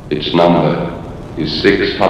Its number is 666.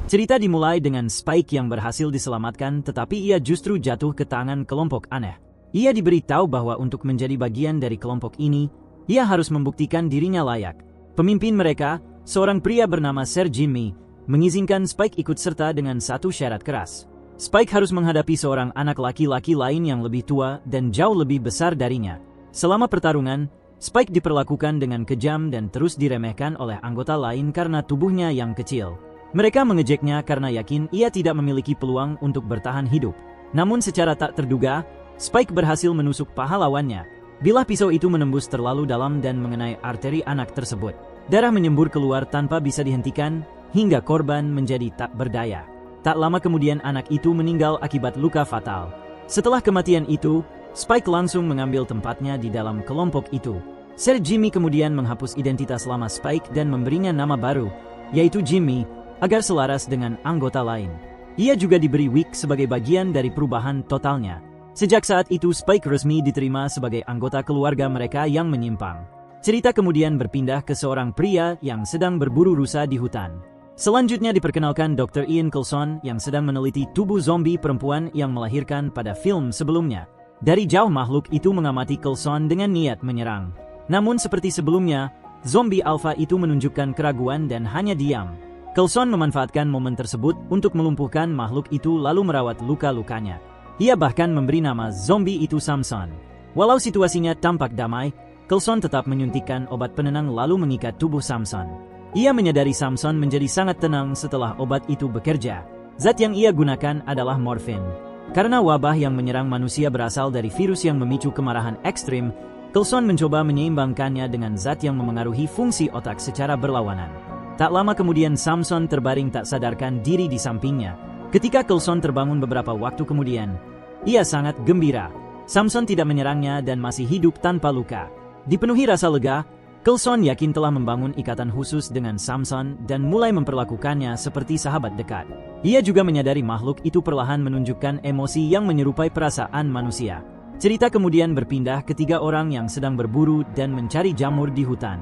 Cerita dimulai dengan Spike yang berhasil diselamatkan, tetapi ia justru jatuh ke tangan kelompok aneh. Ia diberitahu bahwa untuk menjadi bagian dari kelompok ini, ia harus membuktikan dirinya layak. Pemimpin mereka, seorang pria bernama Sir Jimmy, mengizinkan Spike ikut serta dengan satu syarat keras. Spike harus menghadapi seorang anak laki-laki lain yang lebih tua dan jauh lebih besar darinya. Selama pertarungan, Spike diperlakukan dengan kejam dan terus diremehkan oleh anggota lain karena tubuhnya yang kecil. Mereka mengejeknya karena yakin ia tidak memiliki peluang untuk bertahan hidup. Namun secara tak terduga, Spike berhasil menusuk paha lawannya. Bilah pisau itu menembus terlalu dalam dan mengenai arteri anak tersebut. Darah menyembur keluar tanpa bisa dihentikan, hingga korban menjadi tak berdaya. Tak lama kemudian anak itu meninggal akibat luka fatal. Setelah kematian itu, Spike langsung mengambil tempatnya di dalam kelompok itu. Sir Jimmy kemudian menghapus identitas lama Spike dan memberinya nama baru, yaitu Jimmy, agar selaras dengan anggota lain. Ia juga diberi wig sebagai bagian dari perubahan totalnya. Sejak saat itu Spike resmi diterima sebagai anggota keluarga mereka yang menyimpang. Cerita kemudian berpindah ke seorang pria yang sedang berburu rusa di hutan. Selanjutnya diperkenalkan Dr. Ian Coulson yang sedang meneliti tubuh zombie perempuan yang melahirkan pada film sebelumnya. Dari jauh makhluk itu mengamati Coulson dengan niat menyerang. Namun seperti sebelumnya, zombie alpha itu menunjukkan keraguan dan hanya diam. Coulson memanfaatkan momen tersebut untuk melumpuhkan makhluk itu lalu merawat luka-lukanya. Ia bahkan memberi nama zombie itu Samson. Walau situasinya tampak damai, Coulson tetap menyuntikkan obat penenang lalu mengikat tubuh Samson. Ia menyadari Samson menjadi sangat tenang setelah obat itu bekerja. Zat yang ia gunakan adalah morfin. Karena wabah yang menyerang manusia berasal dari virus yang memicu kemarahan ekstrim, Coulson mencoba menyeimbangkannya dengan zat yang memengaruhi fungsi otak secara berlawanan. Tak lama kemudian Samson terbaring tak sadarkan diri di sampingnya. Ketika Coulson terbangun beberapa waktu kemudian, ia sangat gembira. Samson tidak menyerangnya dan masih hidup tanpa luka. Dipenuhi rasa lega, Coulson yakin telah membangun ikatan khusus dengan Samson dan mulai memperlakukannya seperti sahabat dekat. Ia juga menyadari makhluk itu perlahan menunjukkan emosi yang menyerupai perasaan manusia. Cerita kemudian berpindah ke 3 orang yang sedang berburu dan mencari jamur di hutan.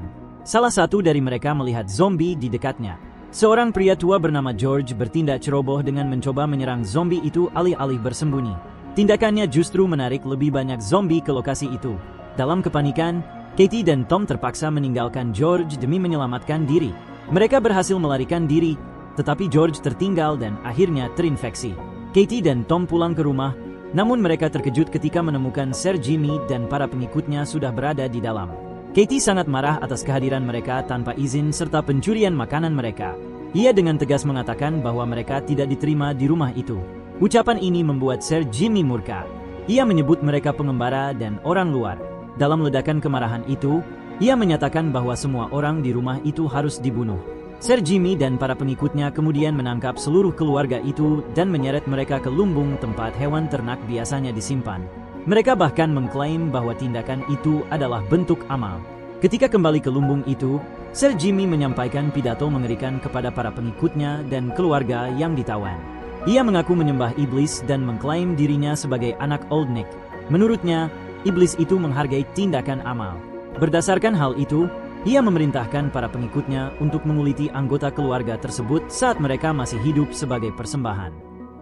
Salah satu dari mereka melihat zombie di dekatnya. Seorang pria tua bernama George bertindak ceroboh dengan mencoba menyerang zombie itu alih-alih bersembunyi. Tindakannya justru menarik lebih banyak zombie ke lokasi itu. Dalam kepanikan, Katie dan Tom terpaksa meninggalkan George demi menyelamatkan diri. Mereka berhasil melarikan diri, tetapi George tertinggal dan akhirnya terinfeksi. Katie dan Tom pulang ke rumah, namun mereka terkejut ketika menemukan Sir Jimmy dan para pengikutnya sudah berada di dalam. Katie sangat marah atas kehadiran mereka tanpa izin serta pencurian makanan mereka. Ia dengan tegas mengatakan bahwa mereka tidak diterima di rumah itu. Ucapan ini membuat Sir Jimmy murka. Ia menyebut mereka pengembara dan orang luar. Dalam ledakan kemarahan itu, ia menyatakan bahwa semua orang di rumah itu harus dibunuh. Sir Jimmy dan para pengikutnya kemudian menangkap seluruh keluarga itu dan menyeret mereka ke lumbung tempat hewan ternak biasanya disimpan. Mereka bahkan mengklaim bahwa tindakan itu adalah bentuk amal. Ketika kembali ke lumbung itu, Sir Jimmy menyampaikan pidato mengerikan kepada para pengikutnya dan keluarga yang ditawan. Ia mengaku menyembah iblis dan mengklaim dirinya sebagai anak Old Nick. Menurutnya, iblis itu menghargai tindakan amal. Berdasarkan hal itu, ia memerintahkan para pengikutnya untuk menguliti anggota keluarga tersebut saat mereka masih hidup sebagai persembahan.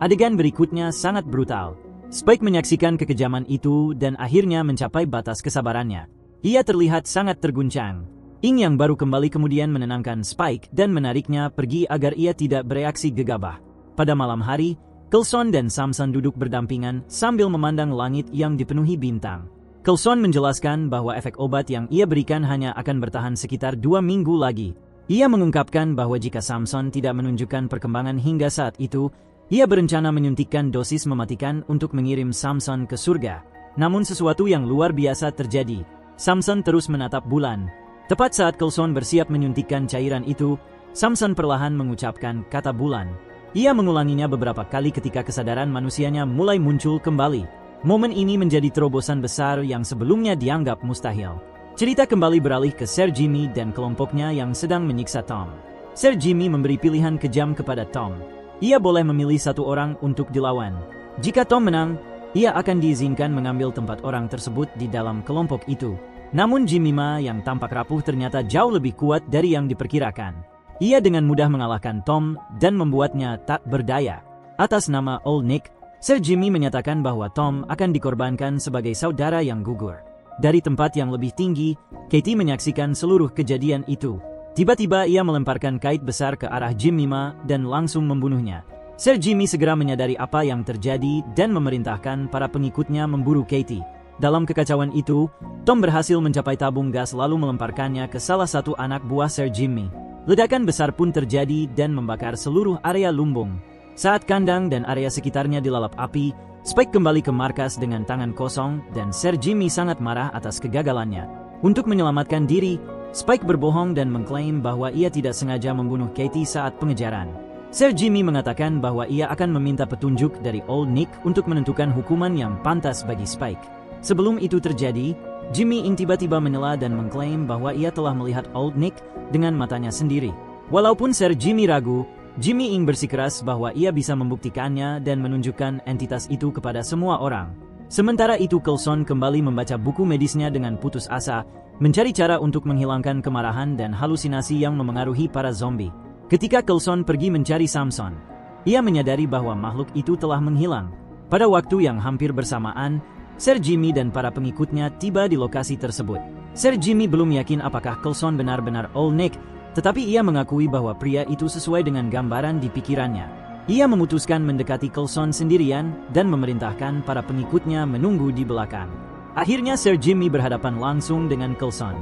Adegan berikutnya sangat brutal. Spike menyaksikan kekejaman itu dan akhirnya mencapai batas kesabarannya. Ia terlihat sangat terguncang. Ing yang baru kembali kemudian menenangkan Spike dan menariknya pergi agar ia tidak bereaksi gegabah. Pada malam hari, Coulson dan Samson duduk berdampingan sambil memandang langit yang dipenuhi bintang. Coulson menjelaskan bahwa efek obat yang ia berikan hanya akan bertahan sekitar 2 minggu lagi. Ia mengungkapkan bahwa jika Samson tidak menunjukkan perkembangan hingga saat itu, ia berencana menyuntikkan dosis mematikan untuk mengirim Samson ke surga. Namun sesuatu yang luar biasa terjadi. Samson terus menatap bulan. Tepat saat Coulson bersiap menyuntikkan cairan itu, Samson perlahan mengucapkan kata bulan. Ia mengulanginya beberapa kali ketika kesadaran manusianya mulai muncul kembali. Momen ini menjadi terobosan besar yang sebelumnya dianggap mustahil. Cerita kembali beralih ke Sir Jimmy dan kelompoknya yang sedang menyiksa Tom. Sir Jimmy memberi pilihan kejam kepada Tom. Ia boleh memilih satu orang untuk dilawan. Jika Tom menang, ia akan diizinkan mengambil tempat orang tersebut di dalam kelompok itu. Namun Jimmy Ma yang tampak rapuh ternyata jauh lebih kuat dari yang diperkirakan. Ia dengan mudah mengalahkan Tom dan membuatnya tak berdaya. Atas nama Old Nick, Sir Jimmy menyatakan bahwa Tom akan dikorbankan sebagai saudara yang gugur. Dari tempat yang lebih tinggi, Katie menyaksikan seluruh kejadian itu. Tiba-tiba ia melemparkan kait besar ke arah Jimmy Ma dan langsung membunuhnya. Sir Jimmy segera menyadari apa yang terjadi dan memerintahkan para pengikutnya memburu Katie. Dalam kekacauan itu, Tom berhasil mencapai tabung gas lalu melemparkannya ke salah satu anak buah Sir Jimmy. Ledakan besar pun terjadi dan membakar seluruh area lumbung. Saat kandang dan area sekitarnya dilalap api, Spike kembali ke markas dengan tangan kosong dan Sir Jimmy sangat marah atas kegagalannya. Untuk menyelamatkan diri, Spike berbohong dan mengklaim bahwa ia tidak sengaja membunuh Katie saat pengejaran. Sir Jimmy mengatakan bahwa ia akan meminta petunjuk dari Old Nick untuk menentukan hukuman yang pantas bagi Spike. Sebelum itu terjadi, Jimmy Ing tiba-tiba menyela dan mengklaim bahwa ia telah melihat Old Nick dengan matanya sendiri. Walaupun Sir Jimmy ragu, Jimmy Ing bersikeras bahwa ia bisa membuktikannya dan menunjukkan entitas itu kepada semua orang. Sementara itu Coulson kembali membaca buku medisnya dengan putus asa, mencari cara untuk menghilangkan kemarahan dan halusinasi yang memengaruhi para zombie. Ketika Coulson pergi mencari Samson, ia menyadari bahwa makhluk itu telah menghilang. Pada waktu yang hampir bersamaan, Sir Jimmy dan para pengikutnya tiba di lokasi tersebut. Sir Jimmy belum yakin apakah Coulson benar-benar Old Nick, tetapi ia mengakui bahwa pria itu sesuai dengan gambaran di pikirannya. Ia memutuskan mendekati Coulson sendirian dan memerintahkan para pengikutnya menunggu di belakang. Akhirnya Sir Jimmy berhadapan langsung dengan Coulson.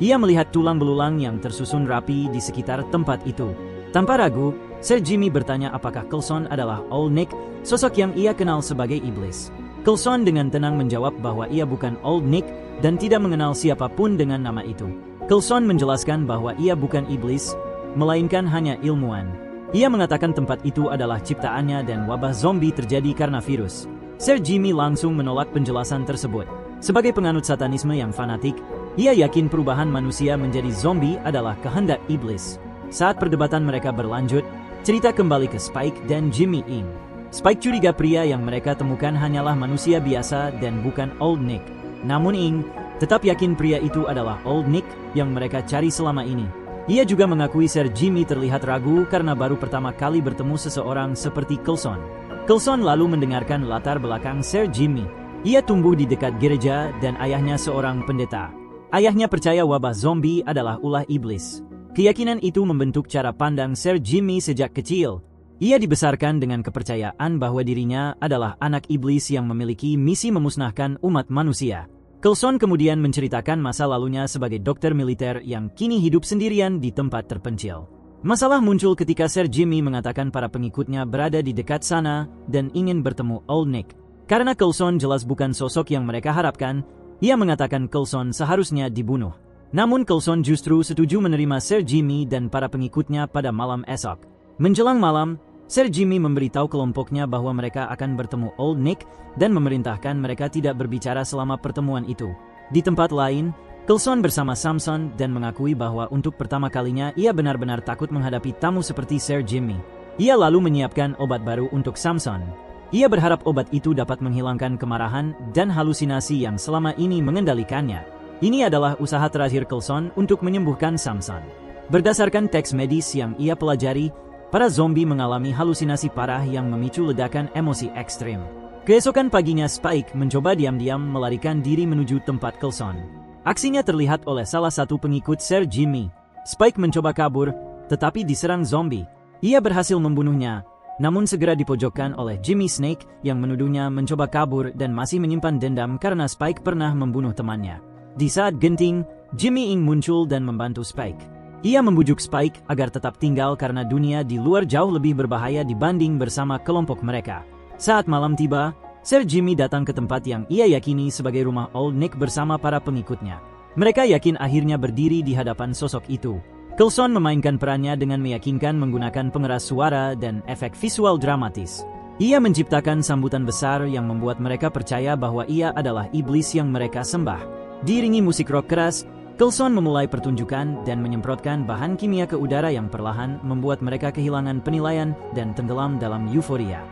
Ia melihat tulang belulang yang tersusun rapi di sekitar tempat itu. Tanpa ragu, Sir Jimmy bertanya apakah Coulson adalah Old Nick, sosok yang ia kenal sebagai iblis. Coulson dengan tenang menjawab bahwa ia bukan Old Nick dan tidak mengenal siapapun dengan nama itu. Coulson menjelaskan bahwa ia bukan iblis, melainkan hanya ilmuwan. Ia mengatakan tempat itu adalah ciptaannya dan wabah zombie terjadi karena virus. Sir Jimmy langsung menolak penjelasan tersebut. Sebagai penganut satanisme yang fanatik, ia yakin perubahan manusia menjadi zombie adalah kehendak iblis. Saat perdebatan mereka berlanjut, cerita kembali ke Spike dan Jimmy Ing. Spike curiga pria yang mereka temukan hanyalah manusia biasa dan bukan Old Nick. Namun Ing tetap yakin pria itu adalah Old Nick yang mereka cari selama ini. Ia juga mengakui Sir Jimmy terlihat ragu karena baru pertama kali bertemu seseorang seperti Coulson. Coulson lalu mendengarkan latar belakang Sir Jimmy. Ia tumbuh di dekat gereja dan ayahnya seorang pendeta. Ayahnya percaya wabah zombie adalah ulah iblis. Keyakinan itu membentuk cara pandang Sir Jimmy sejak kecil. Ia dibesarkan dengan kepercayaan bahwa dirinya adalah anak iblis yang memiliki misi memusnahkan umat manusia. Coulson kemudian menceritakan masa lalunya sebagai dokter militer yang kini hidup sendirian di tempat terpencil. Masalah muncul ketika Sir Jimmy mengatakan para pengikutnya berada di dekat sana dan ingin bertemu Old Nick. Karena Coulson jelas bukan sosok yang mereka harapkan, ia mengatakan Coulson seharusnya dibunuh. Namun Coulson justru setuju menerima Sir Jimmy dan para pengikutnya pada malam esok. Menjelang malam, Sir Jimmy memberitahu kelompoknya bahwa mereka akan bertemu Old Nick dan memerintahkan mereka tidak berbicara selama pertemuan itu. Di tempat lain, Coulson bersama Samson dan mengakui bahwa untuk pertama kalinya ia benar-benar takut menghadapi tamu seperti Sir Jimmy. Ia lalu menyiapkan obat baru untuk Samson. Ia berharap obat itu dapat menghilangkan kemarahan dan halusinasi yang selama ini mengendalikannya. Ini adalah usaha terakhir Coulson untuk menyembuhkan Samson. Berdasarkan teks medis yang ia pelajari, para zombie mengalami halusinasi parah yang memicu ledakan emosi ekstrim. Keesokan paginya Spike mencoba diam-diam melarikan diri menuju tempat Coulson. Aksinya terlihat oleh salah satu pengikut Sir Jimmy. Spike mencoba kabur, tetapi diserang zombie. Ia berhasil membunuhnya, namun segera dipojokkan oleh Jimmy Snake yang menuduhnya mencoba kabur dan masih menyimpan dendam karena Spike pernah membunuh temannya. Di saat genting, Jimmy Ing muncul dan membantu Spike. Ia membujuk Spike agar tetap tinggal karena dunia di luar jauh lebih berbahaya dibanding bersama kelompok mereka. Saat malam tiba, Sir Jimmy datang ke tempat yang ia yakini sebagai rumah Old Nick bersama para pengikutnya. Mereka yakin akhirnya berdiri di hadapan sosok itu. Coulson memainkan perannya dengan meyakinkan menggunakan pengeras suara dan efek visual dramatis. Ia menciptakan sambutan besar yang membuat mereka percaya bahwa ia adalah iblis yang mereka sembah. Diiringi musik rock keras, Coulson memulai pertunjukan dan menyemprotkan bahan kimia ke udara yang perlahan membuat mereka kehilangan penilaian dan tenggelam dalam euforia.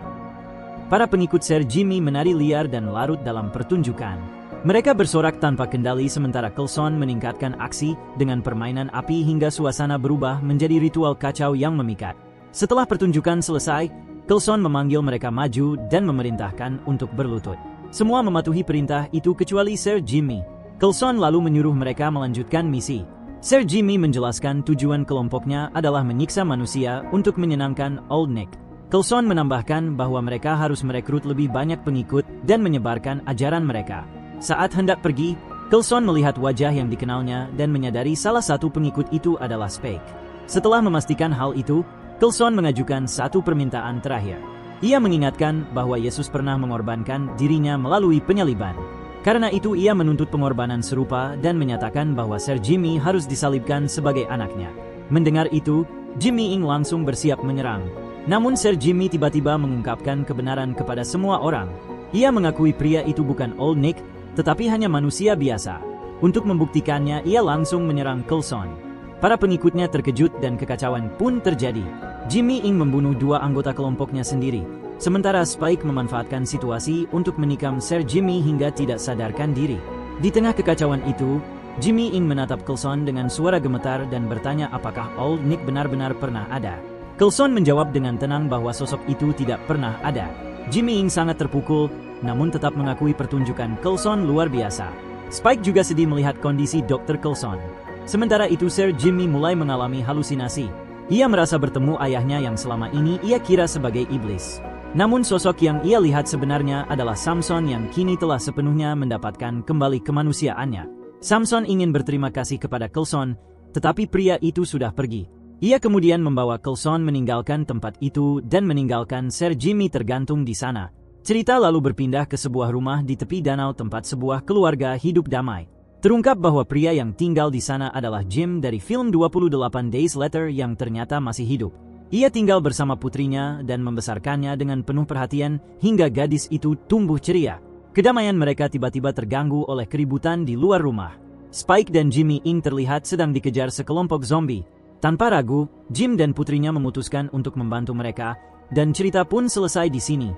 para pengikut Sir Jimmy menari liar dan larut dalam pertunjukan. Mereka bersorak tanpa kendali sementara Coulson meningkatkan aksi dengan permainan api hingga suasana berubah menjadi ritual kacau yang memikat. Setelah pertunjukan selesai, Coulson memanggil mereka maju dan memerintahkan untuk berlutut. Semua mematuhi perintah itu kecuali Sir Jimmy. Coulson lalu menyuruh mereka melanjutkan misi. Sir Jimmy menjelaskan tujuan kelompoknya adalah menyiksa manusia untuk menyenangkan Old Nick. Coulson menambahkan bahwa mereka harus merekrut lebih banyak pengikut dan menyebarkan ajaran mereka. Saat hendak pergi, Coulson melihat wajah yang dikenalnya dan menyadari salah satu pengikut itu adalah Spike. Setelah memastikan hal itu, Coulson mengajukan satu permintaan terakhir. Ia mengingatkan bahwa Yesus pernah mengorbankan dirinya melalui penyaliban. Karena itu ia menuntut pengorbanan serupa dan menyatakan bahwa Sir Jimmy harus disalibkan sebagai anaknya. Mendengar itu, Jimmy Ing langsung bersiap menyerang. Namun Sir Jimmy tiba-tiba mengungkapkan kebenaran kepada semua orang. Ia mengakui pria itu bukan Old Nick, tetapi hanya manusia biasa. Untuk membuktikannya, ia langsung menyerang Coulson. Para pengikutnya terkejut dan kekacauan pun terjadi. Jimmy Ing membunuh dua anggota kelompoknya sendiri. Sementara Spike memanfaatkan situasi untuk menikam Sir Jimmy hingga tidak sadarkan diri. Di tengah kekacauan itu, Jimmy Ing menatap Coulson dengan suara gemetar dan bertanya apakah Old Nick benar-benar pernah ada. Coulson menjawab dengan tenang bahwa sosok itu tidak pernah ada. Jimmy Ing sangat terpukul, namun tetap mengakui pertunjukan Coulson luar biasa. Spike juga sedih melihat kondisi Dr. Coulson. Sementara itu Sir Jimmy mulai mengalami halusinasi. Ia merasa bertemu ayahnya yang selama ini ia kira sebagai iblis. Namun sosok yang ia lihat sebenarnya adalah Samson yang kini telah sepenuhnya mendapatkan kembali kemanusiaannya. Samson ingin berterima kasih kepada Coulson, tetapi pria itu sudah pergi. Ia kemudian membawa Coulson meninggalkan tempat itu dan meninggalkan Sir Jimmy tergantung di sana. Cerita lalu berpindah ke sebuah rumah di tepi danau tempat sebuah keluarga hidup damai. Terungkap bahwa pria yang tinggal di sana adalah Jim dari film 28 Days Later yang ternyata masih hidup. Ia tinggal bersama putrinya dan membesarkannya dengan penuh perhatian hingga gadis itu tumbuh ceria. Kedamaian mereka tiba-tiba terganggu oleh keributan di luar rumah. Spike dan Jimmy Ing terlihat sedang dikejar sekelompok zombie. Tanpa ragu, Jim dan putrinya memutuskan untuk membantu mereka, dan cerita pun selesai di sini.